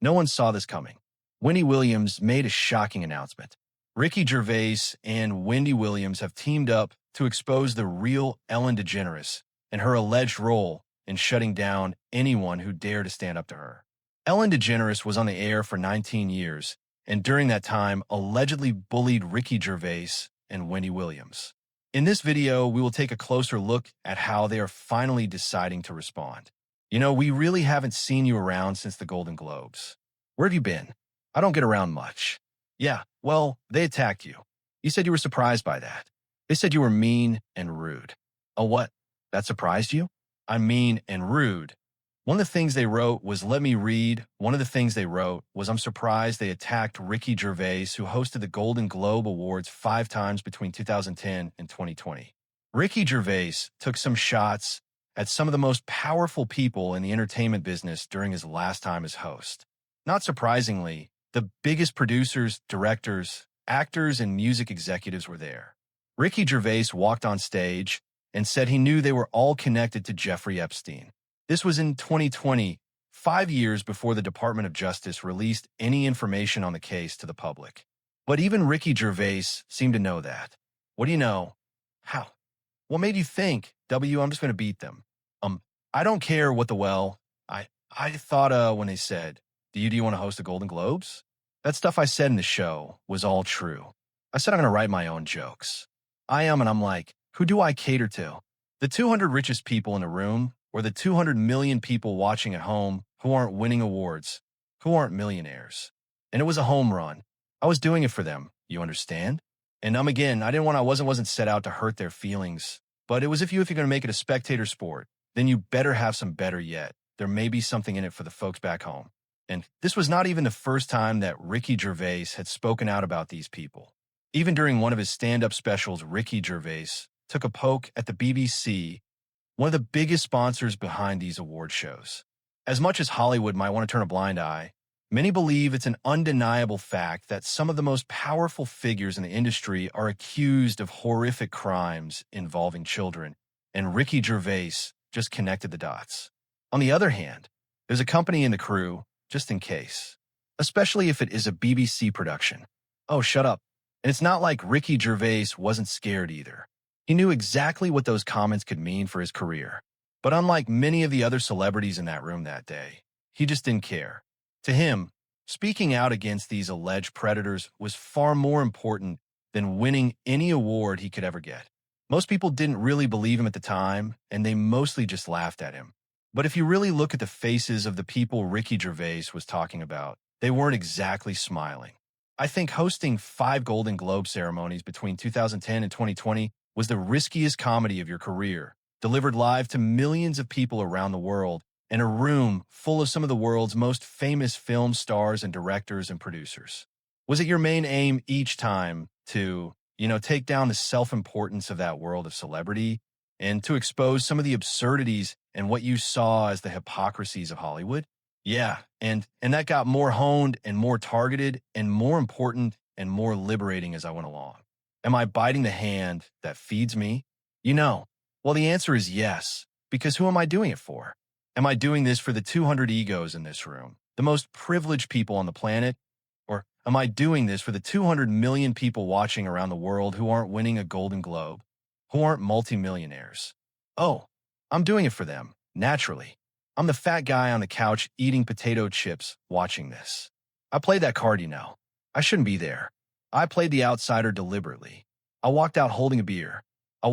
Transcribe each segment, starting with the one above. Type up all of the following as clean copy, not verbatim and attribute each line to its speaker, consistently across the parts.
Speaker 1: No one saw this coming. Wendy Williams made a shocking announcement. Ricky Gervais and Wendy Williams have teamed up to expose the real Ellen DeGeneres and her alleged role in shutting down anyone who dared to stand up to her. Ellen DeGeneres was on the air for 19 years, and during that time allegedly bullied Ricky Gervais and Wendy Williams. In this video, we will take a closer look at how they are finally deciding to respond. We really haven't seen you around since the Golden Globes. Where have you been? I don't get around much. Yeah, well, they attacked you. You said you were surprised by that. They said you were mean and rude. Oh, what? That surprised you? I'm mean and rude. One of the things they wrote was, let me read. One of the things they wrote was, I'm surprised they attacked Ricky Gervais, who hosted the Golden Globe Awards 5 times between 2010 and 2020. Ricky Gervais took some shots at some of the most powerful people in the entertainment business during his last time as host. Not surprisingly, the biggest producers, directors, actors, and music executives were there. Ricky Gervais walked on stage and said he knew they were all connected to Jeffrey Epstein. This was in 2020, 5 years before the Department of Justice released any information on the case to the public. But even Ricky Gervais seemed to know that. What do you know? How? What made you think, I'm just going to beat them? I don't care what I thought when they said, do you want to host the Golden Globes? That stuff I said in the show was all true. I said I'm going to write my own jokes. And I'm like, who do I cater to? The 200 richest people in the room, or the 200 million people watching at home who aren't winning awards, who aren't millionaires? And it was a home run. I was doing it for them, you understand? And I wasn't set out to hurt their feelings, but it was if you're going to make it a spectator sport, then you better have some better yet. There may be something in it for the folks back home. And this was not even the first time that Ricky Gervais had spoken out about these people. Even during one of his stand-up specials, Ricky Gervais took a poke at the BBC, one of the biggest sponsors behind these award shows. As much as Hollywood might want to turn a blind eye, many believe it's an undeniable fact that some of the most powerful figures in the industry are accused of horrific crimes involving children, and Ricky Gervais just connected the dots. On the other hand, there's a company in the crew, just in case, especially if it is a BBC production. Oh, shut up. And it's not like Ricky Gervais wasn't scared either. He knew exactly what those comments could mean for his career. But unlike many of the other celebrities in that room that day, he just didn't care. To him, speaking out against these alleged predators was far more important than winning any award he could ever get. Most people didn't really believe him at the time, and they mostly just laughed at him. But if you really look at the faces of the people Ricky Gervais was talking about, they weren't exactly smiling. I think hosting 5 Golden Globe ceremonies between 2010 and 2020 was the riskiest comedy of your career, delivered live to millions of people around the world in a room full of some of the world's most famous film stars and directors and producers. Was it your main aim each time to, take down the self-importance of that world of celebrity and to expose some of the absurdities and what you saw as the hypocrisies of Hollywood? Yeah, and that got more honed and more targeted and more important and more liberating as I went along. Am I biting the hand that feeds me? Well, the answer is yes, because who am I doing it for? Am I doing this for the 200 egos in this room, the most privileged people on the planet? Or am I doing this for the 200 million people watching around the world who aren't winning a Golden Globe, who aren't multimillionaires? Oh, I'm doing it for them, naturally. I'm the fat guy on the couch eating potato chips watching this. I played that card, I shouldn't be there. I played the outsider deliberately. I walked out holding a beer. I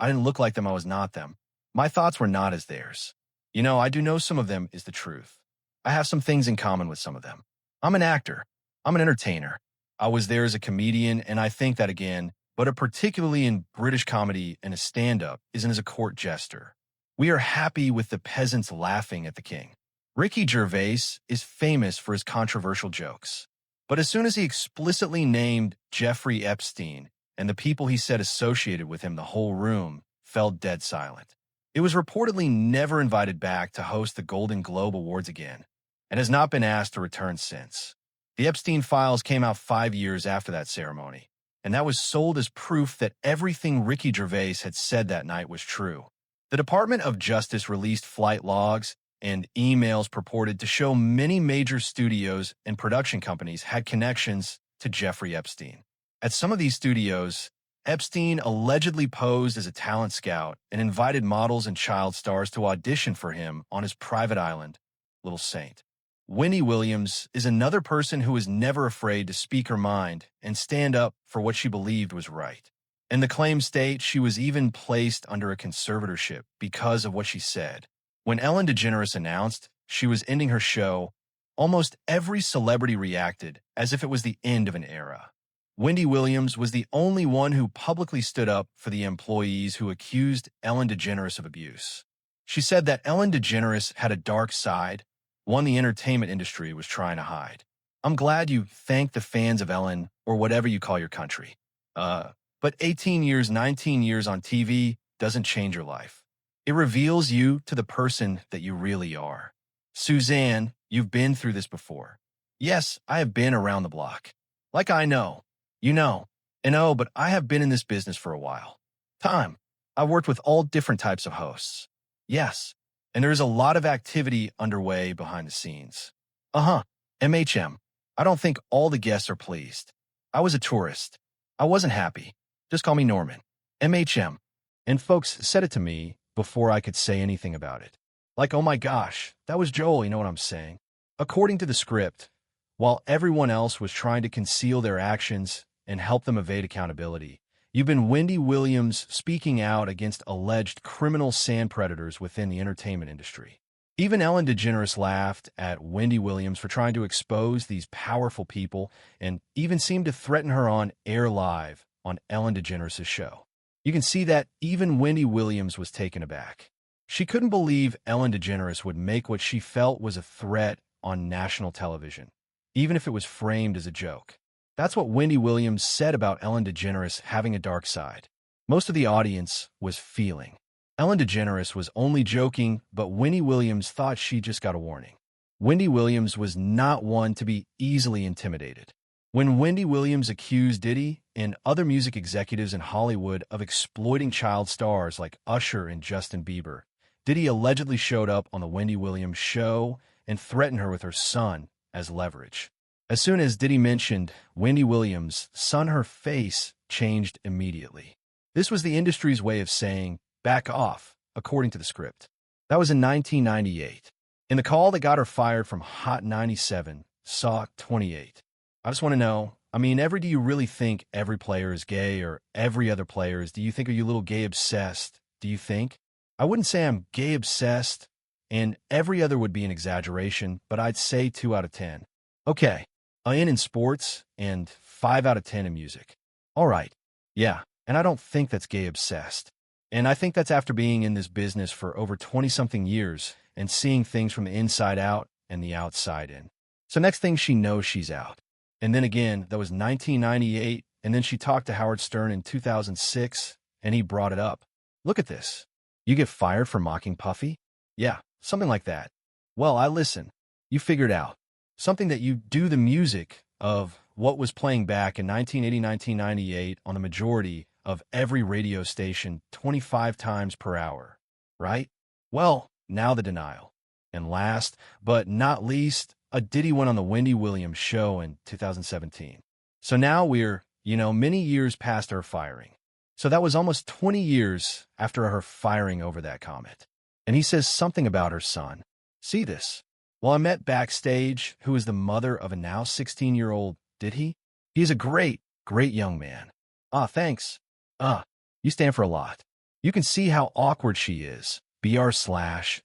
Speaker 1: didn't look like them, I was not them. My thoughts were not as theirs. I do know some of them is the truth. I have some things in common with some of them. I'm an actor. I'm an entertainer. I was there as a comedian, and I think that again, but particularly in British comedy and a stand-up isn't as a court jester. We are happy with the peasants laughing at the king. Ricky Gervais is famous for his controversial jokes. But as soon as he explicitly named Jeffrey Epstein and the people he said associated with him, the whole room fell dead silent. It was reportedly never invited back to host the Golden Globe Awards again, and has not been asked to return since. The Epstein files came out 5 years after that ceremony, and that was sold as proof that everything Ricky Gervais had said that night was true. The Department of Justice released flight logs and emails purported to show many major studios and production companies had connections to Jeffrey Epstein. At some of these studios, Epstein allegedly posed as a talent scout and invited models and child stars to audition for him on his private island, Little Saint. Wendy Williams is another person who was never afraid to speak her mind and stand up for what she believed was right. And the claims state she was even placed under a conservatorship because of what she said. When Ellen DeGeneres announced she was ending her show, almost every celebrity reacted as if it was the end of an era. Wendy Williams was the only one who publicly stood up for the employees who accused Ellen DeGeneres of abuse. She said that Ellen DeGeneres had a dark side, one the entertainment industry was trying to hide. I'm glad you thanked the fans of Ellen or whatever you call your country. But 18 years, 19 years on TV doesn't change your life. It reveals you to the person that you really are. Suzanne, you've been through this before. Yes, I have been around the block. Like I know. You know. And oh, but I have been in this business for a while. I've worked with all different types of hosts. Yes. And there is a lot of activity underway behind the scenes. MHM. I don't think all the guests are pleased. I was a tourist. I wasn't happy. Just call me Norman. MHM. And folks said it to me before I could say anything about it. Like, oh my gosh, that was Joel, you know what I'm saying? According to the script, while everyone else was trying to conceal their actions and help them evade accountability, you've been Wendy Williams speaking out against alleged criminal sand predators within the entertainment industry. Even Ellen DeGeneres laughed at Wendy Williams for trying to expose these powerful people and even seemed to threaten her on air live on Ellen DeGeneres' show. You can see that even Wendy Williams was taken aback. She couldn't believe Ellen DeGeneres would make what she felt was a threat on national television, even if it was framed as a joke. That's what Wendy Williams said about Ellen DeGeneres having a dark side. Most of the audience was feeling. Ellen DeGeneres was only joking, but Wendy Williams thought she just got a warning. Wendy Williams was not one to be easily intimidated. When Wendy Williams accused Diddy and other music executives in Hollywood of exploiting child stars like Usher and Justin Bieber, Diddy allegedly showed up on the Wendy Williams show and threatened her with her son as leverage. As soon as Diddy mentioned Wendy Williams' son, her face changed immediately. This was the industry's way of saying, back off, according to the script. That was in 1998. In the call that got her fired from Hot 97, Saw 28. I just want to know, do you really think every player is gay or every other player is? Do you think, are you a little gay obsessed? Do you think? I wouldn't say I'm gay obsessed, and every other would be an exaggeration, but I'd say 2 out of 10. Okay, in sports and 5 out of 10 in music. All right, yeah, and I don't think that's gay obsessed. And I think that's after being in this business for over 20-something years and seeing things from the inside out and the outside in. So next thing she knows, she's out. And then again, that was 1998, and then she talked to Howard Stern in 2006, and he brought it up. Look at this. You get fired for mocking Puffy? Yeah, something like that. Well, I listen. You figured out. Something that you do the music of what was playing back in 1980, 1998 on the majority of every radio station 25 times per hour, right? Well, now the denial. And last but not least, a Diddy went on the Wendy Williams show in 2017. So now we're, many years past her firing. So that was almost 20 years after her firing over that comment. And he says something about her son. See this? Well, I met backstage who is the mother of a now 16-year-old Diddy. He is a great, great young man. Thanks. You stand for a lot. You can see how awkward she is, BR/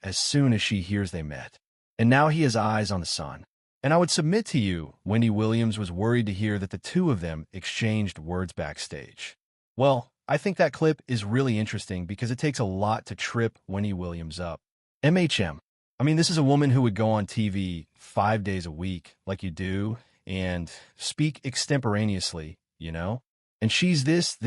Speaker 1: as soon as she hears they met. And now he has eyes on the son. And I would submit to you, Wendy Williams was worried to hear that the two of them exchanged words backstage. Well, I think that clip is really interesting because it takes a lot to trip Wendy Williams up. MHM. This is a woman who would go on TV 5 days a week like you do and speak extemporaneously, And she's this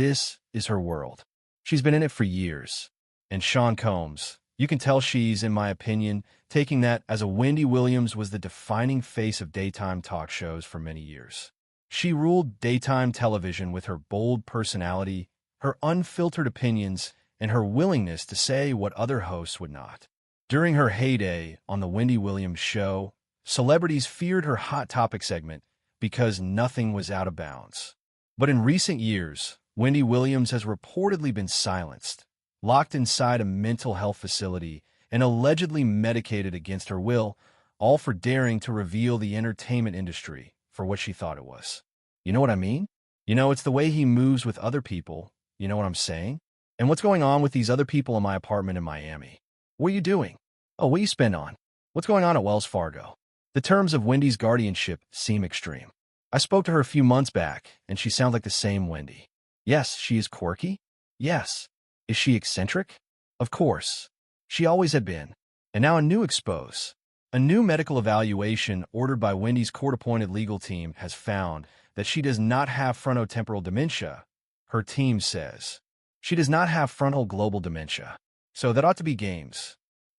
Speaker 1: is her world. She's been in it for years. And Sean Combs, you can tell she's, in my opinion, taking that as a Wendy Williams was the defining face of daytime talk shows for many years. She ruled daytime television with her bold personality, her unfiltered opinions, and her willingness to say what other hosts would not. During her heyday on The Wendy Williams Show, celebrities feared her Hot Topic segment because nothing was out of bounds. But in recent years, Wendy Williams has reportedly been silenced, locked inside a mental health facility, and allegedly medicated against her will, all for daring to reveal the entertainment industry for what she thought it was. You know what I mean? It's the way he moves with other people. You know what I'm saying? And what's going on with these other people in my apartment in Miami? What are you doing? Oh, what you spend on? What's going on at Wells Fargo? The terms of Wendy's guardianship seem extreme. I spoke to her a few months back, and she sounds like the same Wendy. Yes, she is quirky. Yes. Is she eccentric? Of course. She always had been. And now a new expose. A new medical evaluation ordered by Wendy's court-appointed legal team has found that she does not have frontotemporal dementia. Her team says she does not have frontal global dementia. So that ought to be games.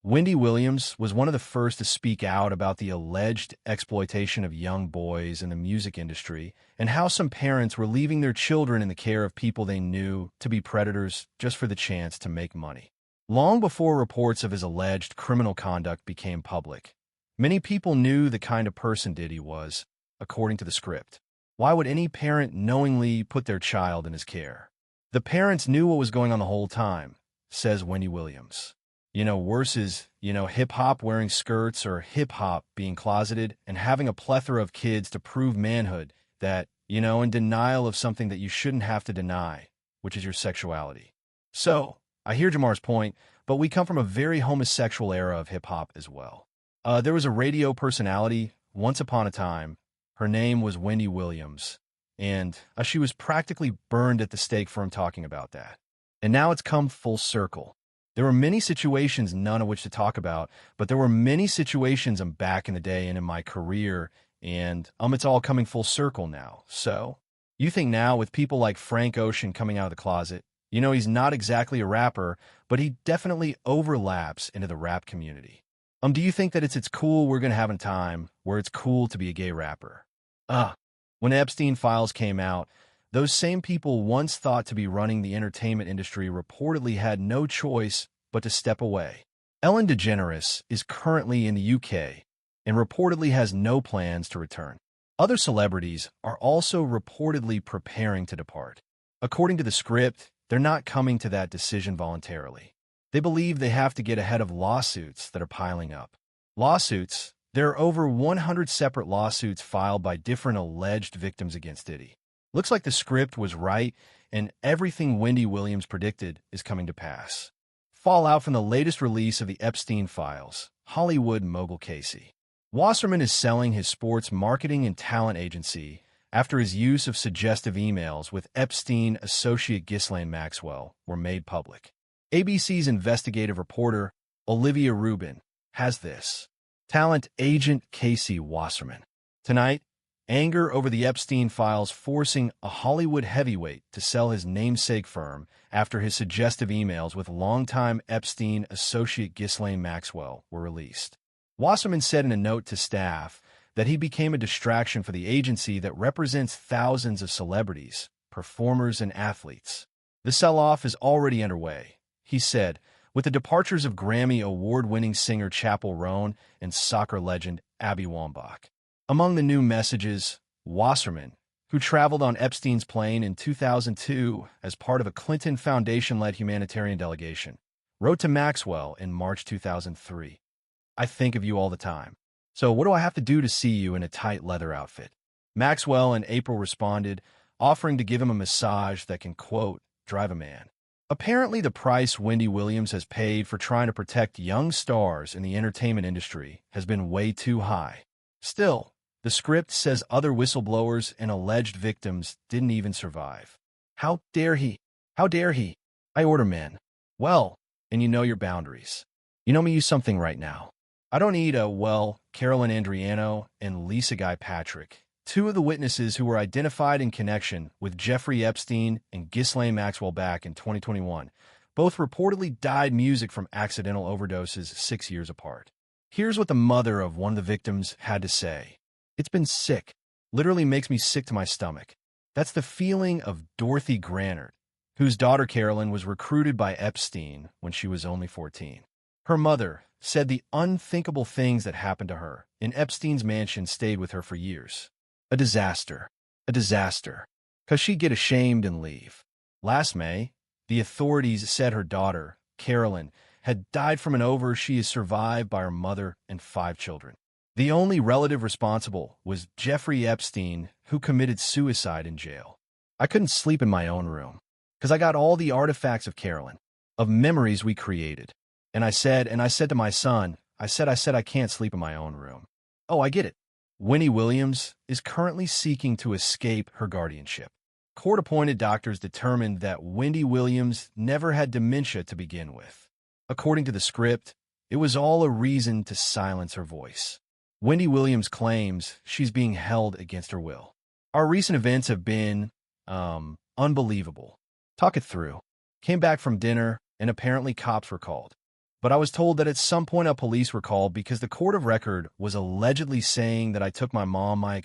Speaker 1: Wendy Williams was one of the first to speak out about the alleged exploitation of young boys in the music industry and how some parents were leaving their children in the care of people they knew to be predators just for the chance to make money. Long before reports of his alleged criminal conduct became public, many people knew the kind of person Diddy was, according to the script. Why would any parent knowingly put their child in his care? The parents knew what was going on the whole time, says Wendy Williams. Worse is, hip-hop wearing skirts or hip-hop being closeted and having a plethora of kids to prove manhood that, in denial of something that you shouldn't have to deny, which is your sexuality. So, I hear Jamar's point, but we come from a very homosexual era of hip-hop as well. There was a radio personality, once upon a time. Her name was Wendy Williams, and she was practically burned at the stake for him talking about that. And now it's come full circle. There were many situations, none of which to talk about, but there were many situations back in the day and in my career, and it's all coming full circle now. So, you think now with people like Frank Ocean coming out of the closet, he's not exactly a rapper, but he definitely overlaps into the rap community. Do you think that it's cool we're going to have a time where it's cool to be a gay rapper? When Epstein files came out, those same people once thought to be running the entertainment industry reportedly had no choice but to step away. Ellen DeGeneres is currently in the UK and reportedly has no plans to return. Other celebrities are also reportedly preparing to depart. According to the script, they're not coming to that decision voluntarily. They believe they have to get ahead of lawsuits that are piling up. Lawsuits? There are over 100 separate lawsuits filed by different alleged victims against Diddy. Looks like the script was right, and everything Wendy Williams predicted is coming to pass. Fallout from the latest release of the Epstein files, Hollywood mogul Casey. Wasserman is selling his sports marketing and talent agency after his use of suggestive emails with Epstein associate Ghislaine Maxwell were made public. ABC's investigative reporter, Olivia Rubin, has this. Talent agent Casey Wasserman. Tonight, anger over the Epstein files forcing a Hollywood heavyweight to sell his namesake firm after his suggestive emails with longtime Epstein associate Ghislaine Maxwell were released. Wasserman said in a note to staff that he became a distraction for the agency that represents thousands of celebrities, performers, and athletes. The sell-off is already underway, he said, with the departures of Grammy award-winning singer Chappell Roan and soccer legend Abby Wambach. Among the new messages, Wasserman, who traveled on Epstein's plane in 2002 as part of a Clinton Foundation-led humanitarian delegation, wrote to Maxwell in March 2003. I think of you all the time. So what do I have to do to see you in a tight leather outfit? Maxwell in April responded, offering to give him a massage that can, quote, drive a man. Apparently, the price Wendy Williams has paid for trying to protect young stars in the entertainment industry has been way too high. Still, the script says other whistleblowers and alleged victims didn't even survive. How dare he? How dare he? I order men. Well, and you know your boundaries. You know me use something right now. I don't need Carolyn Andriano and Lisa Guy Patrick, two of the witnesses who were identified in connection with Jeffrey Epstein and Ghislaine Maxwell back in 2021. Both reportedly died music from accidental overdoses 6 years apart. Here's what the mother of one of the victims had to say. It's been sick. Literally makes me sick to my stomach. That's the feeling of Dorothy Grannert, whose daughter Carolyn was recruited by Epstein when she was only 14. Her mother, said the unthinkable things that happened to her in Epstein's mansion stayed with her for years. A disaster. A disaster. 'Cause she'd get ashamed and leave. Last May, the authorities said her daughter, Carolyn, had died from an overdose. She is survived by her mother and 5 children. The only relative responsible was Jeffrey Epstein, who committed suicide in jail. I couldn't sleep in my own room, 'cause I got all the artifacts of Carolyn, of memories we created. And I said to my son, I said I can't sleep in my own room. Oh, I get it. Wendy Williams is currently seeking to escape her guardianship. Court-appointed doctors determined that Wendy Williams never had dementia to begin with. According to the script, it was all a reason to silence her voice. Wendy Williams claims she's being held against her will. Our recent events have been, unbelievable. Talk it through. Came back from dinner, and apparently cops were called. But I was told that at some point police were called because the court of record was allegedly saying that I took my mom, my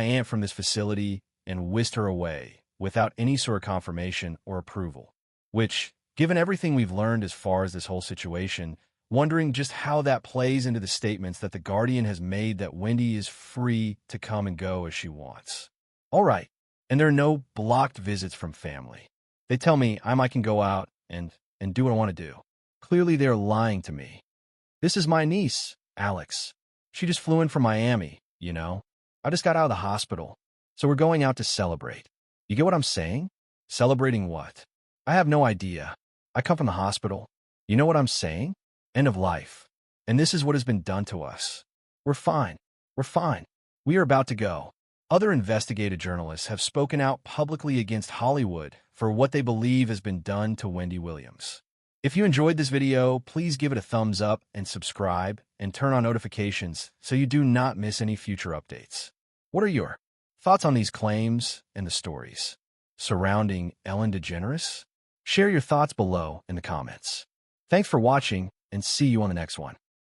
Speaker 1: aunt from this facility and whisked her away without any sort of confirmation or approval. Which, given everything we've learned as far as this whole situation, wondering just how that plays into the statements that the Guardian has made that Wendy is free to come and go as she wants. All right, and there are no blocked visits from family. They tell me I can go out and do what I want to do. Clearly they're lying to me. This is my niece, Alex. She just flew in from Miami, you know. I just got out of the hospital, so we're going out to celebrate. You get what I'm saying? Celebrating what? I have no idea. I come from the hospital. You know what I'm saying? End of life. And this is what has been done to us. We're fine. We're fine. We are about to go. Other investigative journalists have spoken out publicly against Hollywood for what they believe has been done to Wendy Williams. If you enjoyed this video, please give it a thumbs up and subscribe and turn on notifications so you do not miss any future updates. What are your thoughts on these claims and the stories surrounding Ellen DeGeneres? Share your thoughts below in the comments. Thanks for watching, and see you on the next one.